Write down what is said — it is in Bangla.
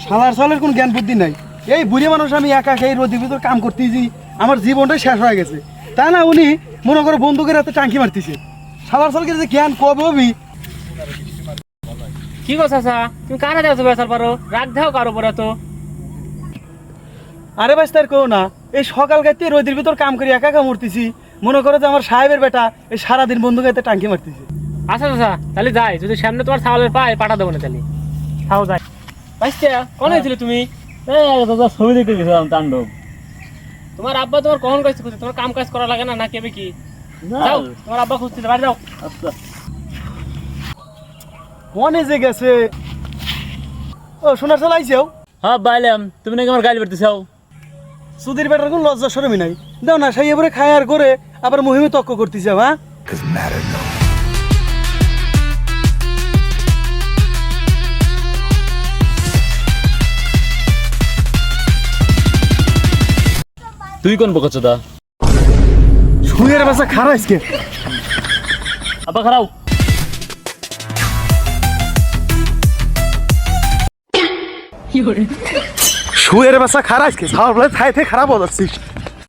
শালার সালের কোনো জ্ঞান বুদ্ধি নাই। এই বুড়ি মানুষ আমি একা এই রোদের ভিতর কাম করতেছি, আমার জীবনটাই শেষ হয়ে গেছে। তা না উনি মনে করো বন্দুকের হাতে টাঙ্কি মারতেছে। শালার সালকে যে জ্ঞান কবে হবি। কি গো চাচা, তুমি কারা দেওয়া বেসার পারো, রাগ দাও কারো পরে তো। আরে ভাই তার কেউ না, এই সকাল গাইতে রোদের ভিতর কাম করি একা একা মরতেছি। মনে করো যে আমার সাহেবের বেটা এই সারাদিন বন্দুকের হাতে টাঙ্কি মারতেছে। আচ্ছা চাচা তাহলে যাই, যদি সামনে তোমার ছাগলের পায় পাঠা দেবো না তাহলে। তাও যাই। বাইস্তা কোন হয়েছিল তুমি? ছবি দেখতে গেছিলাম তাণ্ডব। তোমার আব্বা তোমার কখন কাজ করছে, তোমার কাম কাজ করা লাগে না না কেবে কি? যাও তোমার আব্বা খুঁজতে বাড়ি যাও। আচ্ছা মনে যে গেছে। ও সোনার সাল আইসেও হ্যাঁ বাইলাম, তুমি নাকি আমার গাড়ি বেরতে চাও? সুধীর বেটার কোনো লজ্জা সরমি নাই। দাও না সেই এবারে খায় আর করে আবার মহিমে তক্ক করতেছে। হ্যাঁ তুই কোন বকচদা? শুয়ের বাসা খারাপ আজকে। আপা খারাপ। শুয়ের বাসা খারাপ আজকে, খাওয়ার বলে খাইতে খারাপ হয়ে যাচ্ছিস।